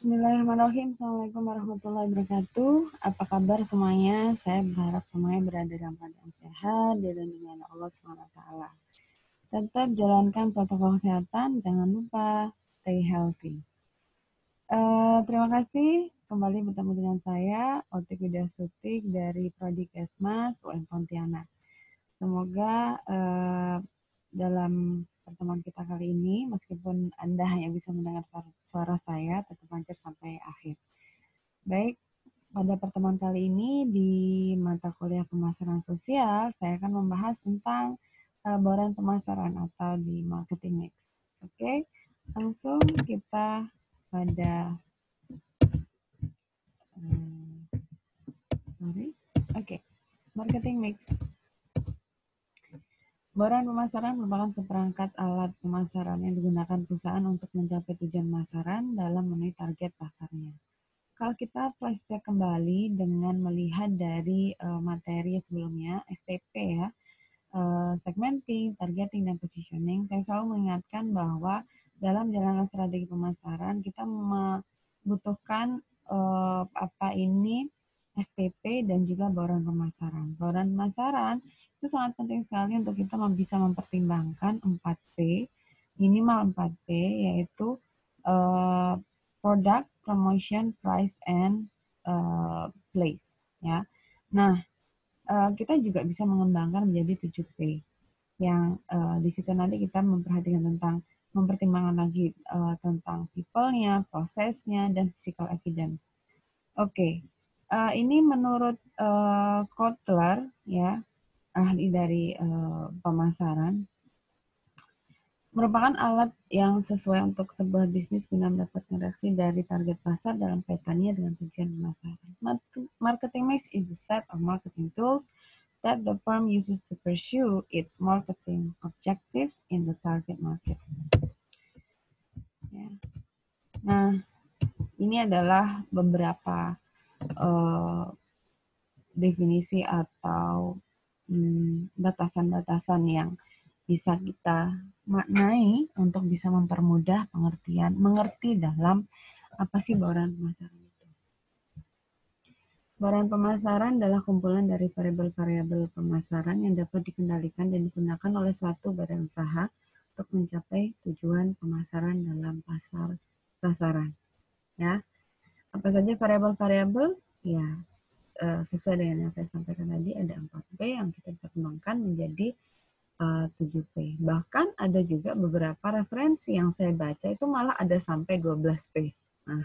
Bismillahirrahmanirrahim. Assalamualaikum warahmatullahi wabarakatuh. Apa kabar semuanya? Saya berharap semuanya berada dalam keadaan sehat, dilindungi oleh Allah SWT. Tetap jalankan protokol kesehatan, jangan lupa stay healthy. Terima kasih kembali bertemu dengan saya, Otik Widya Sutik dari Prodi Kesmas UM Pontianak. Semoga dalam pertemuan kita kali ini, meskipun Anda hanya bisa mendengar suara saya, tetap lancar sampai akhir. Baik, pada pertemuan kali ini di mata kuliah pemasaran sosial, saya akan membahas tentang bauran pemasaran atau di marketing mix. Oke, langsung kita pada marketing mix. Bauran pemasaran merupakan seperangkat alat pemasaran yang digunakan perusahaan untuk mencapai tujuan pemasaran dalam memenuhi target pasarnya. Kalau kita flashback kembali dengan melihat dari materi sebelumnya, STP ya, segmenting, targeting, dan positioning, saya selalu mengingatkan bahwa dalam jalankan strategi pemasaran, kita membutuhkan apa ini STP dan juga bauran pemasaran. Bauran pemasaran itu sangat penting sekali untuk kita bisa mempertimbangkan 4P, minimal 4P, yaitu product, promotion, price, and place. Ya. Nah, kita juga bisa mengembangkan menjadi 7P, yang di situ nanti kita mempertimbangkan lagi tentang people-nya, prosesnya, dan physical evidence. Oke. Ini menurut Kotler, ya, ahli dari pemasaran, merupakan alat yang sesuai untuk sebuah bisnis guna mendapatkan reaksi dari target pasar dalam kaitannya dengan tujuan pemasaran. Marketing mix is a set of marketing tools that the firm uses to pursue its marketing objectives in the target market. Ya. Nah, ini adalah beberapa definisi atau batasan-batasan yang bisa kita maknai untuk bisa mempermudah mengerti dalam apa sih bauran pemasaran itu. Bauran pemasaran adalah kumpulan dari variabel-variabel pemasaran yang dapat dikendalikan dan digunakan oleh suatu badan usaha untuk mencapai tujuan pemasaran dalam pasaran. Ya, apa saja variabel-variabel? Ya, sesuai dengan yang saya sampaikan tadi, ada 4P yang kita bisa kembangkan menjadi 7P. Bahkan ada juga beberapa referensi yang saya baca itu malah ada sampai 12P. Nah,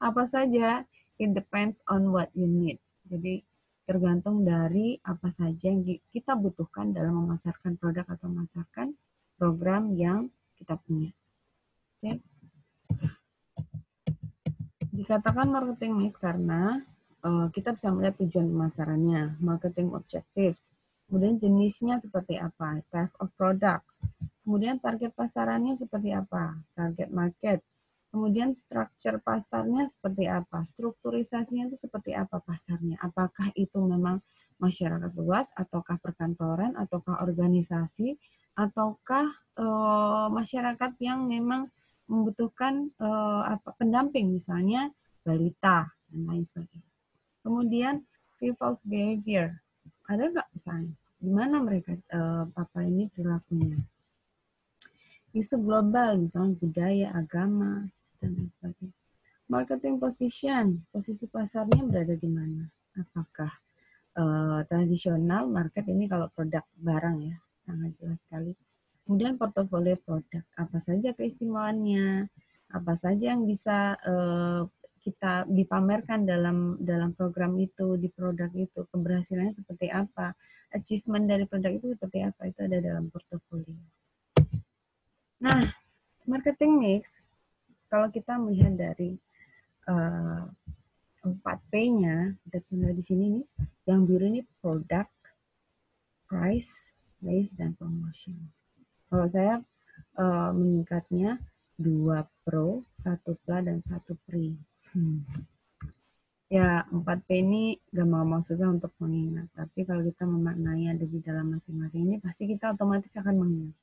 apa saja? It depends on what you need. Jadi tergantung dari apa saja yang kita butuhkan dalam memasarkan produk atau memasarkan program yang kita punya. Oke. Dikatakan marketing mix karena kita bisa melihat tujuan pemasarannya, marketing objectives, kemudian jenisnya seperti apa, type of products, kemudian target pasarannya seperti apa, target market, kemudian structure pasarnya seperti apa, strukturisasinya itu seperti apa pasarnya, apakah itu memang masyarakat luas, ataukah perkantoran, ataukah organisasi, ataukah masyarakat yang memang membutuhkan pendamping, misalnya balita dan lain sebagainya. Kemudian people's behavior, ada nggak misalnya di mana mereka ini perilakunya. Isu global, misalnya budaya, agama, dan lain sebagainya. Marketing position, posisi pasarnya berada di mana? Apakah tradisional market, ini kalau produk barang ya, sangat jelas sekali. Kemudian portofolio produk, apa saja keistimewaannya, apa saja yang bisa kita dipamerkan dalam program itu, di produk itu, keberhasilannya seperti apa, achievement dari produk itu seperti apa, itu ada dalam portofolio. Nah, marketing mix, kalau kita melihat dari 4P-nya, kita di sini nih, yang biru ini product, price, place, dan promotion. Kalau saya meningkatnya 2 pro, 1 pla, dan 1 pri. Ya, 4P ini gampang susah untuk mengingat. Tapi kalau kita memaknai ada di dalam masing-masing ini, pasti kita otomatis akan mengingat.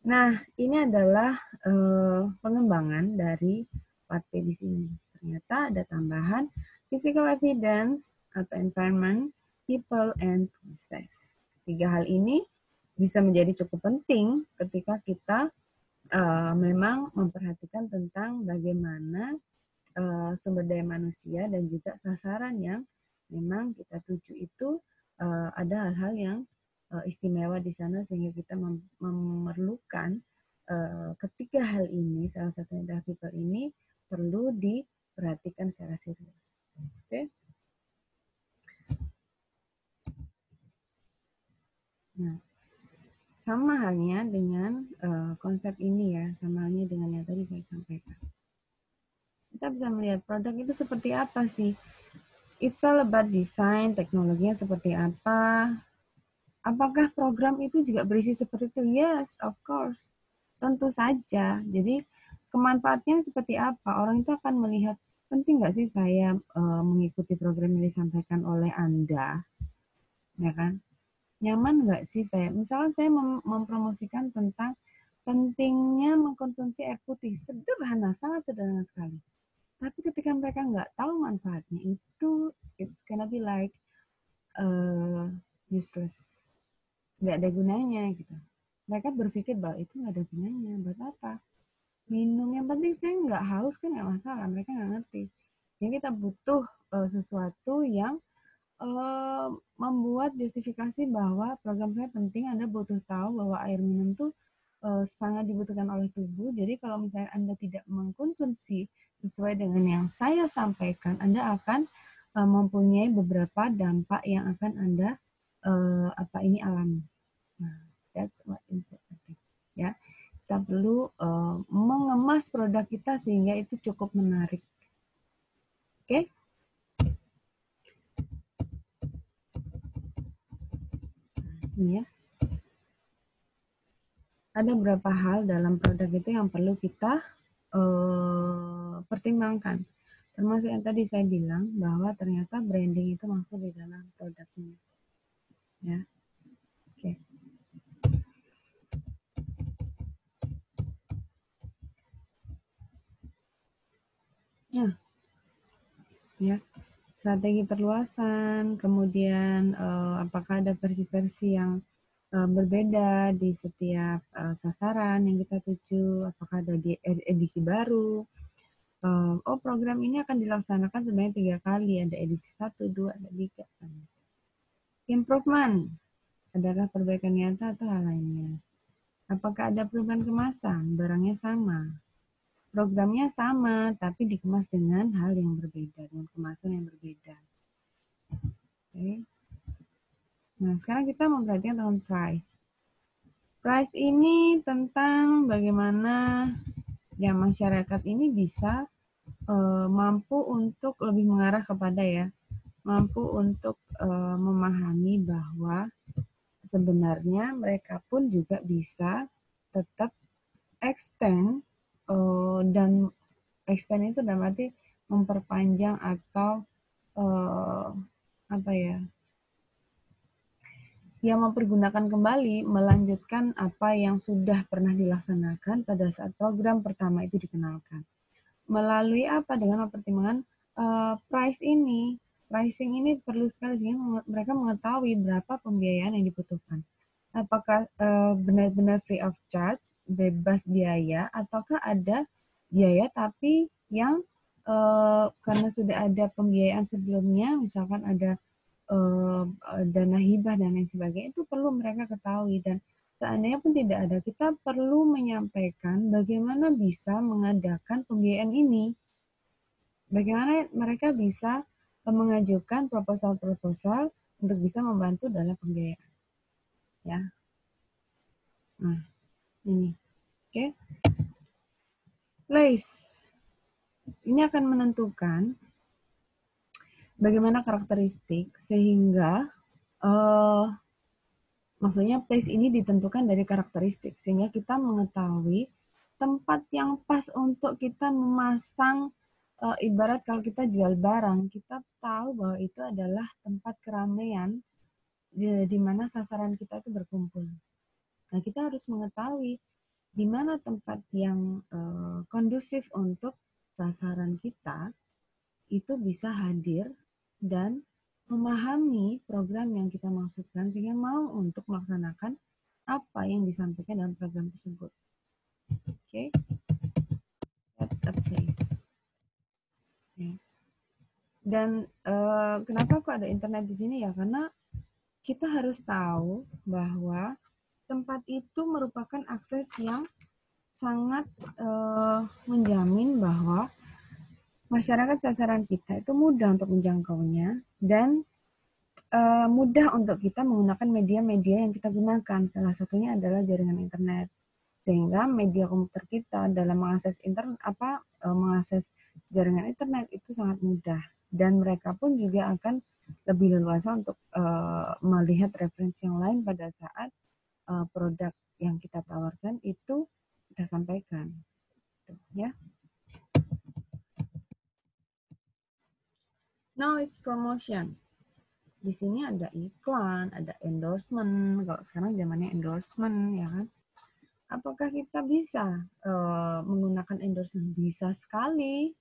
Nah, ini adalah pengembangan dari part B di sini. Ternyata ada tambahan physical evidence atau environment, people, and process. 3 hal ini bisa menjadi cukup penting ketika kita memang memperhatikan tentang bagaimana sumber daya manusia dan juga sasaran yang memang kita tuju itu ada hal-hal yang istimewa di sana sehingga kita memerlukan ketiga hal ini, salah satunya adalah people ini perlu diperhatikan secara serius. Oke. Nah, sama halnya dengan konsep ini ya, sama halnya dengan yang tadi saya sampaikan. Kita bisa melihat produk itu seperti apa sih. It's all about design, teknologinya seperti apa. Apakah program itu juga berisi seperti itu? Yes, of course. Tentu saja. Jadi kemanfaatnya seperti apa? Orang itu akan melihat, penting nggak sih saya mengikuti program yang disampaikan oleh Anda? Ya kan? Nyaman nggak sih saya? Misalnya saya mempromosikan tentang pentingnya mengkonsumsi air putih. Sederhana, sangat sederhana sekali. Tapi ketika mereka nggak tahu manfaatnya, itu it's gonna be like useless. Nggak ada gunanya gitu. Mereka berpikir bahwa itu nggak ada gunanya. Buat apa? Minum, yang penting saya nggak haus kan nggak masalah. Mereka nggak ngerti. Jadi kita butuh sesuatu yang membuat justifikasi bahwa program saya penting. Anda butuh tahu bahwa air minum tuh sangat dibutuhkan oleh tubuh. Jadi kalau misalnya Anda tidak mengkonsumsi sesuai dengan yang saya sampaikan, Anda akan mempunyai beberapa dampak yang akan Anda alami. Nah, that's what important. Ya, kita perlu mengemas produk kita sehingga itu cukup menarik. Oke? Ini ya. Ada beberapa hal dalam produk itu yang perlu kita pertimbangkan. Termasuk yang tadi saya bilang bahwa ternyata branding itu masuk di dalam produknya. Ya. Oke. Ya. Strategi perluasan, kemudian apakah ada versi-versi yang berbeda di setiap sasaran yang kita tuju, apakah ada di edisi baru. Program ini akan dilaksanakan sebanyak 3 kali, ada edisi 1, 2, dan 3. Improvement adalah perbaikan nyata atau hal lainnya. Apakah ada perubahan kemasan? Barangnya sama. Programnya sama, tapi dikemas dengan hal yang berbeda, dengan kemasan yang berbeda. Oke. Nah, sekarang kita memperhatikan tentang price. Price ini tentang bagaimana ya masyarakat ini bisa mampu untuk lebih mengarah kepada mampu untuk memahami bahwa sebenarnya mereka pun juga bisa tetap extend dan extend itu dalam arti memperpanjang atau yang mempergunakan kembali, melanjutkan apa yang sudah pernah dilaksanakan pada saat program pertama itu dikenalkan. Melalui apa? Dengan mempertimbangkan price ini. Pricing ini perlu sekali sehingga mereka mengetahui berapa pembiayaan yang dibutuhkan. Apakah benar-benar free of charge, bebas biaya, ataukah ada biaya tapi yang karena sudah ada pembiayaan sebelumnya, misalkan ada dana hibah dan lain sebagainya, itu perlu mereka ketahui. Dan seandainya pun tidak ada, kita perlu menyampaikan bagaimana bisa mengadakan pembiayaan ini. Bagaimana mereka bisa mengajukan proposal-proposal untuk bisa membantu dalam pembiayaan. Ya. Nah, ini. Oke. Place. Ini akan menentukan bagaimana karakteristik sehingga maksudnya place ini ditentukan dari karakteristik sehingga kita mengetahui tempat yang pas untuk kita memasang ibarat kalau kita jual barang, kita tahu bahwa itu adalah tempat keramaian di mana sasaran kita itu berkumpul. Nah, kita harus mengetahui di mana tempat yang kondusif untuk sasaran kita itu bisa hadir dan memahami program yang kita maksudkan sehingga mau untuk melaksanakan apa yang disampaikan dalam program tersebut. Oke, that's a place. Okay. Dan kenapa kok ada internet di sini ya? Karena kita harus tahu bahwa tempat itu merupakan akses yang sangat menjamin bahwa masyarakat sasaran kita itu mudah untuk menjangkaunya dan mudah untuk kita menggunakan media-media yang kita gunakan. Salah satunya adalah jaringan internet. Sehingga media komputer kita dalam mengakses jaringan internet itu sangat mudah dan mereka pun juga akan lebih leluasa untuk melihat referensi yang lain pada saat produk yang kita tawarkan itu kita sampaikan, ya. Now it's promotion. Di sini ada iklan, ada endorsement. Kalau sekarang zamannya endorsement, ya kan? Apakah kita bisa menggunakan endorsement? Bisa sekali,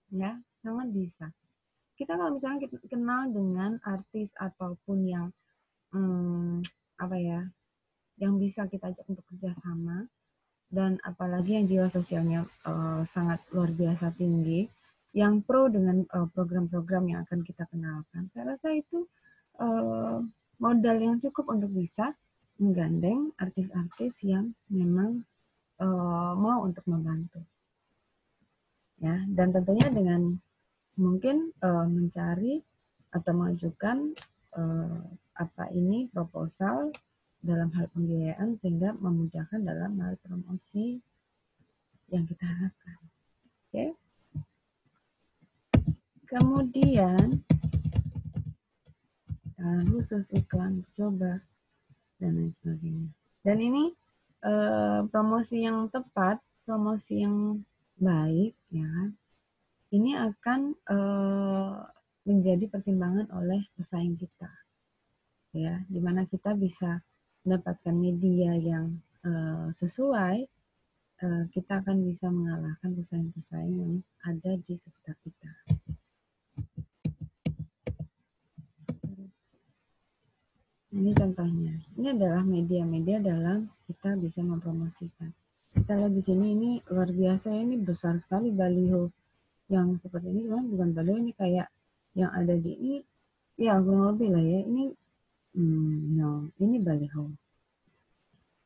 ya, sangat bisa. Kita kalau misalnya kita kenal dengan artis ataupun yang yang bisa kita ajak untuk kerjasama, dan apalagi yang jiwa sosialnya sangat luar biasa tinggi, yang pro dengan program-program yang akan kita kenalkan, saya rasa itu modal yang cukup untuk bisa menggandeng artis-artis yang memang mau untuk membantu, ya. Dan tentunya dengan mungkin mencari atau mengajukan proposal dalam hal pembiayaan sehingga memudahkan dalam hal promosi yang kita harapkan. Oke. Kemudian khusus iklan coba dan lain sebagainya. Dan ini promosi yang tepat, promosi yang baik, ya kan? Ini akan menjadi pertimbangan oleh pesaing kita, ya, dimana kita bisa mendapatkan media yang sesuai, kita akan bisa mengalahkan pesaing-pesaing yang ada di sekitar kita. Ini contohnya. Ini adalah media-media dalam kita bisa mempromosikan. Kita lihat di sini, ini luar biasa, ini besar sekali baliho yang seperti ini, kan bukan baliho, ini kayak yang ada di ini, ya kurang lebih lah ya, ini ini baliho.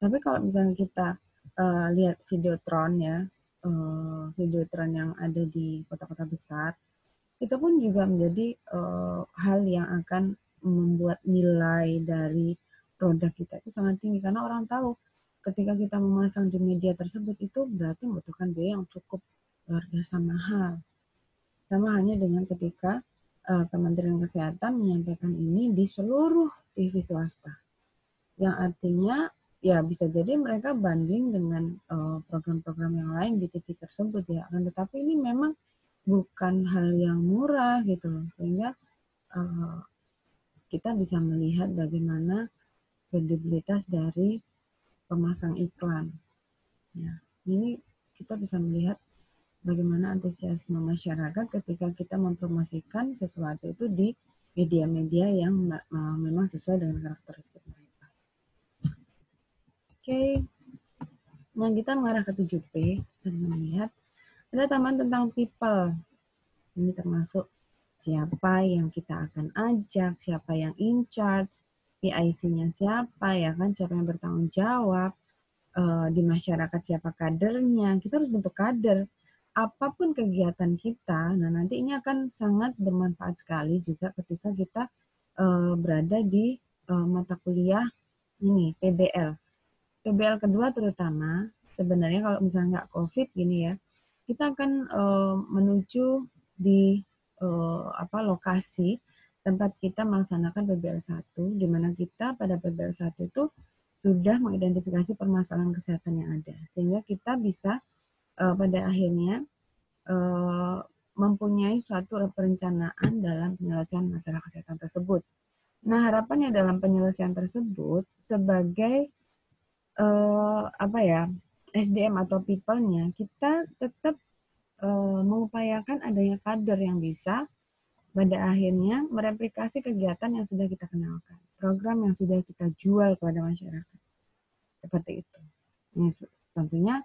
Tapi kalau misalnya kita lihat Videotron, ya, Videotron yang ada di kota-kota besar, itu pun juga menjadi hal yang akan membuat nilai dari produk kita itu sangat tinggi, karena orang tahu ketika kita memasang di media tersebut itu berarti membutuhkan biaya yang cukup luar biasa mahal. Sama hanya dengan ketika Kementerian Kesehatan menyampaikan ini di seluruh TV swasta, yang artinya ya bisa jadi mereka banding dengan program-program yang lain di TV tersebut, ya. Tetapi ini memang bukan hal yang murah gitu loh, sehingga kita bisa melihat bagaimana kredibilitas dari pemasang iklan. Ya, ini kita bisa melihat bagaimana antusiasme masyarakat ketika kita mempromosikan sesuatu itu di media-media yang memang sesuai dengan karakteristik mereka. Oke, nah kita mengarah ke 7P dan melihat ada tambahan tentang people. Ini termasuk siapa yang kita akan ajak, siapa yang in charge, PIC-nya siapa, ya kan, siapa yang bertanggung jawab, di masyarakat siapa kadernya. Kita harus bentuk kader. Apapun kegiatan kita, nah nanti ini akan sangat bermanfaat sekali juga ketika kita berada di mata kuliah ini, PBL. PBL kedua terutama, sebenarnya kalau misalnya nggak COVID gini ya, kita akan menuju di lokasi tempat kita melaksanakan PBL 1, di mana kita pada PBL 1 itu sudah mengidentifikasi permasalahan kesehatan yang ada, sehingga kita bisa pada akhirnya mempunyai suatu perencanaan dalam penyelesaian masalah kesehatan tersebut. Nah, harapannya dalam penyelesaian tersebut sebagai SDM atau people-nya, kita tetap mengupayakan adanya kader yang bisa pada akhirnya mereplikasi kegiatan yang sudah kita kenalkan, program yang sudah kita jual kepada masyarakat. Seperti itu. Ini tentunya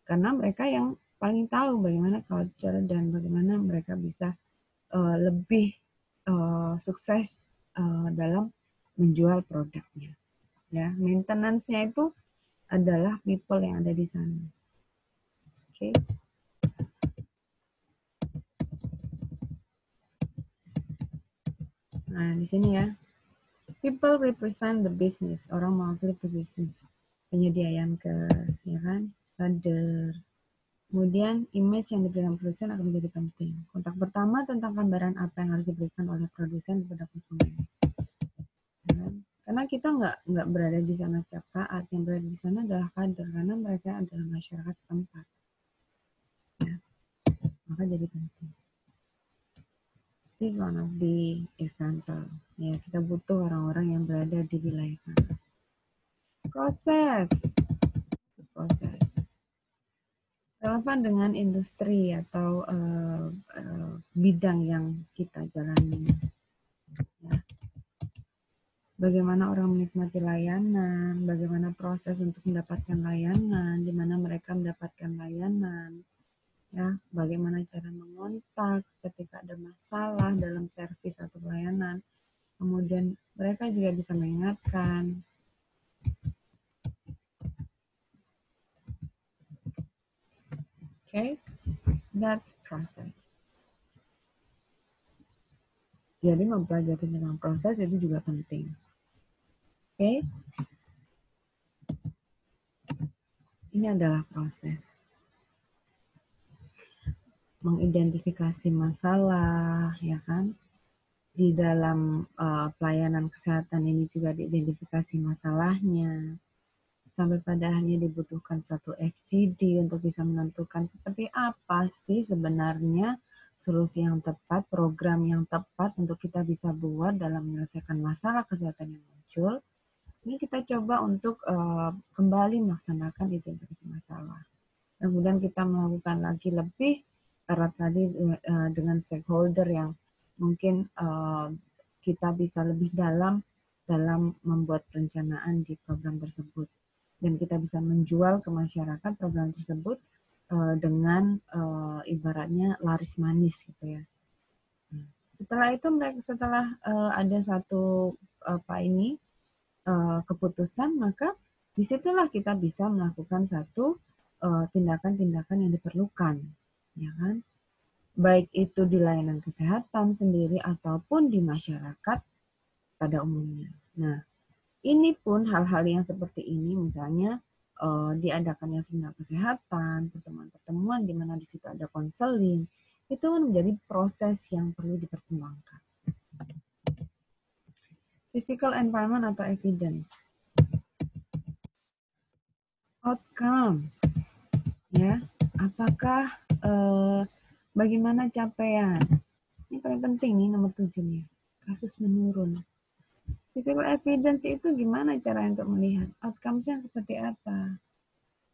karena mereka yang paling tahu bagaimana culture dan bagaimana mereka bisa lebih sukses dalam menjual produknya. Ya, maintenance-nya itu adalah people yang ada di sana. Oke. Nah, di sini ya. People represent the business. Orang mewakili bisnis. Penyedia ayam kes, ya kan? Kader. Kemudian image yang diberikan produsen akan menjadi penting. Kontak pertama tentang gambaran apa yang harus diberikan oleh produsen kepada konsumen. Ya, karena kita nggak berada di sana setiap saat. Yang berada di sana adalah kader karena mereka adalah masyarakat setempat. Ya, maka jadi penting. This is one of the essential. Ya, kita butuh orang-orang yang berada di wilayah sana. Proses. Relevan dengan industri atau bidang yang kita jalani. Ya. Bagaimana orang menikmati layanan, bagaimana proses untuk mendapatkan layanan, di mana mereka mendapatkan layanan, ya, bagaimana cara mengontak ketika ada masalah dalam servis atau pelayanan. Kemudian mereka juga bisa mengingatkan. Okay, that's process. Jadi mempelajari tentang proses itu juga penting. Okay, ini adalah proses. Mengidentifikasi masalah, ya kan? Di dalam pelayanan kesehatan ini juga diidentifikasi masalahnya. Sampai pada akhirnya dibutuhkan satu FGD untuk bisa menentukan seperti apa sih sebenarnya solusi yang tepat, program yang tepat untuk kita bisa buat dalam menyelesaikan masalah kesehatan yang muncul. Ini kita coba untuk kembali melaksanakan identifikasi masalah. Kemudian kita melakukan lagi lebih erat tadi dengan stakeholder yang mungkin kita bisa lebih dalam membuat perencanaan di program tersebut. Dan kita bisa menjual ke masyarakat program tersebut dengan ibaratnya laris manis gitu ya. Setelah itu setelah ada satu keputusan, maka disitulah kita bisa melakukan satu tindakan-tindakan yang diperlukan, ya kan? Baik itu di layanan kesehatan sendiri ataupun di masyarakat pada umumnya. Nah, ini pun hal-hal yang seperti ini misalnya diadakannya seminar kesehatan, pertemuan-pertemuan di mana di situ ada konseling, itu kan menjadi proses yang perlu dipertimbangkan. Physical environment atau evidence. Outcomes, ya, apakah bagaimana capaian? Ini paling penting nih nomor 7 nih, kasus menurun. Physical evidence itu gimana cara untuk melihat outcomes-nya seperti apa?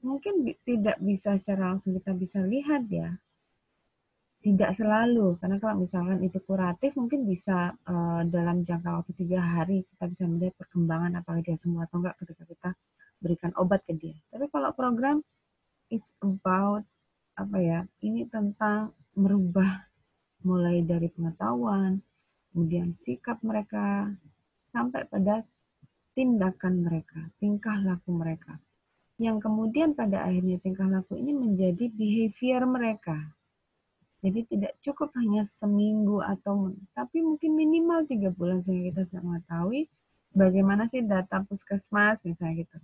Mungkin tidak bisa secara langsung kita bisa lihat ya. Tidak selalu, karena kalau misalkan itu kuratif mungkin bisa dalam jangka waktu 3 hari kita bisa melihat perkembangan apakah dia sembuh atau enggak ketika kita berikan obat ke dia. Tapi kalau program it's about ini tentang merubah mulai dari pengetahuan, kemudian sikap mereka sampai pada tindakan mereka, tingkah laku mereka. Yang kemudian pada akhirnya tingkah laku ini menjadi behavior mereka. Jadi tidak cukup hanya seminggu tapi mungkin minimal 3 bulan sehingga kita bisa mengetahui bagaimana sih data puskesmas misalnya gitu.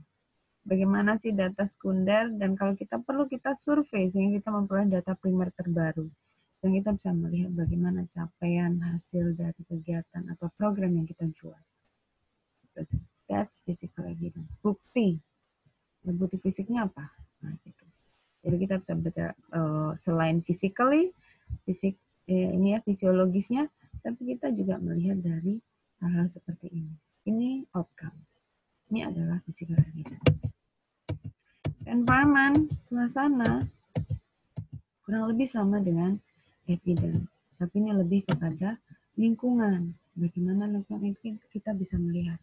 Bagaimana sih data sekunder, dan kalau kita perlu kita survei sehingga kita memperoleh data primer terbaru. Dan kita bisa melihat bagaimana capaian hasil dari kegiatan atau program yang kita jual. That's physical evidence. Bukti. Bukti fisiknya apa? Nah, gitu. Jadi kita bisa baca selain physically, ini ya fisiologisnya, tapi kita juga melihat dari hal-hal seperti ini. Ini outcomes. Ini adalah physical evidence. Environment, suasana, kurang lebih sama dengan evidence. Tapi ini lebih kepada lingkungan. Bagaimana lingkungan itu kita bisa melihat.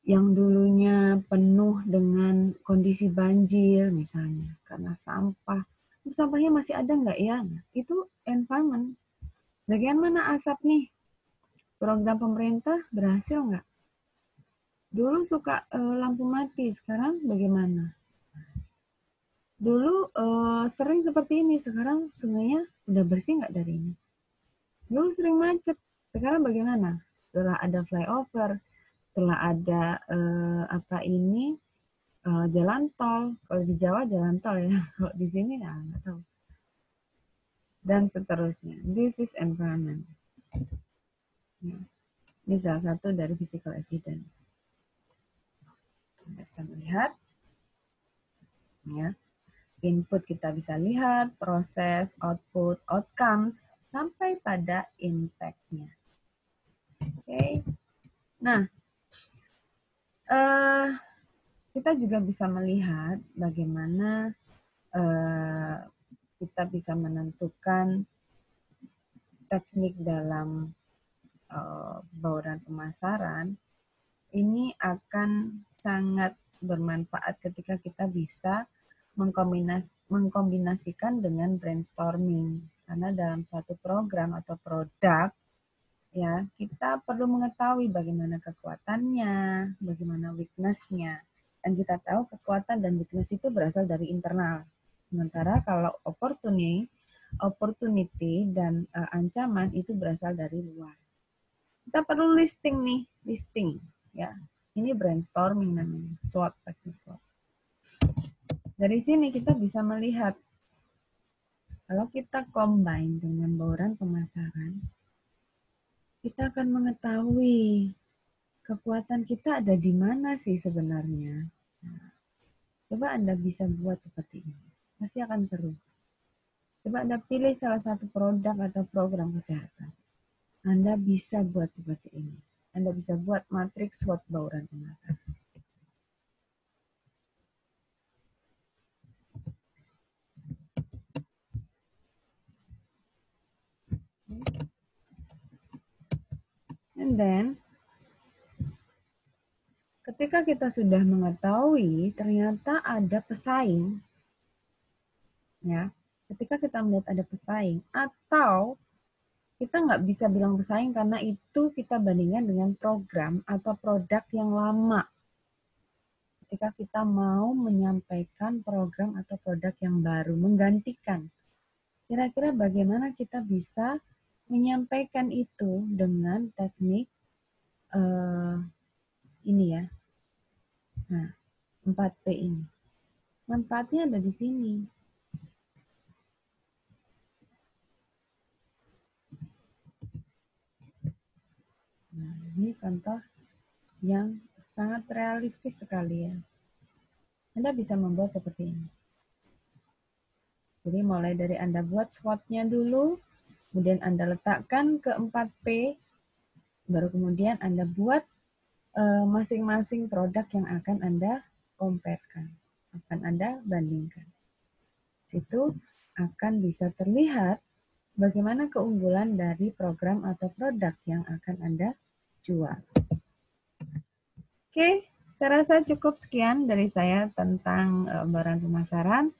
Yang dulunya penuh dengan kondisi banjir misalnya, karena sampah. Sampahnya masih ada nggak ya? Itu environment. Bagian mana asap nih? Program pemerintah berhasil nggak? Dulu suka lampu mati, sekarang bagaimana? Dulu sering seperti ini, sekarang sungainya udah bersih nggak dari ini? Dulu sering macet, sekarang bagaimana? Setelah ada flyover, setelah ada jalan tol. Kalau di Jawa jalan tol ya, kalau di sini ya nggak tahu. Dan seterusnya. This is environment. Ya. Ini salah satu dari physical evidence. Kita bisa melihat, ya. Input kita bisa lihat, proses, output, outcomes, sampai pada impact-nya. Oke. Nah, kita juga bisa melihat bagaimana kita bisa menentukan teknik dalam bauran pemasaran. Ini akan sangat bermanfaat ketika kita bisa mengkombinasikan dengan brainstorming. Karena dalam suatu program atau produk, ya kita perlu mengetahui bagaimana kekuatannya, bagaimana weakness-nya. Dan kita tahu kekuatan dan weakness itu berasal dari internal. Sementara kalau opportunity dan ancaman itu berasal dari luar. Kita perlu listing, ya. Ini brainstorming namanya, SWOT, teknik SWOT. Dari sini kita bisa melihat kalau kita combine dengan bauran pemasaran, kita akan mengetahui kekuatan kita ada di mana sih sebenarnya. Nah, coba Anda bisa buat seperti ini. Pasti akan seru. Coba Anda pilih salah satu produk atau program kesehatan. Anda bisa buat seperti ini. Anda bisa buat matriks SWOT bauran pemasaran. And then, ketika kita sudah mengetahui ternyata ada pesaing, ya, ketika kita melihat ada pesaing, atau kita nggak bisa bilang pesaing karena itu kita bandingkan dengan program atau produk yang lama. Ketika kita mau menyampaikan program atau produk yang baru, menggantikan, kira-kira bagaimana kita bisa menyampaikan itu dengan teknik ini ya. Nah, 4P ini. Manfaatnya ada di sini. Nah, ini contoh yang sangat realistis sekali ya. Anda bisa membuat seperti ini. Jadi mulai dari Anda buat SWOT-nya dulu, kemudian Anda letakkan ke 4P, baru kemudian Anda buat masing-masing produk yang akan Anda compare-kan, akan Anda bandingkan. Situ akan bisa terlihat bagaimana keunggulan dari program atau produk yang akan Anda jual. Oke, saya rasa cukup sekian dari saya tentang bauran pemasaran.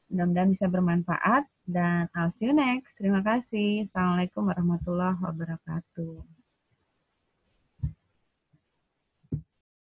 Mudah-mudahan bisa bermanfaat dan I'll see you next. Terima kasih. Assalamualaikum warahmatullahi wabarakatuh.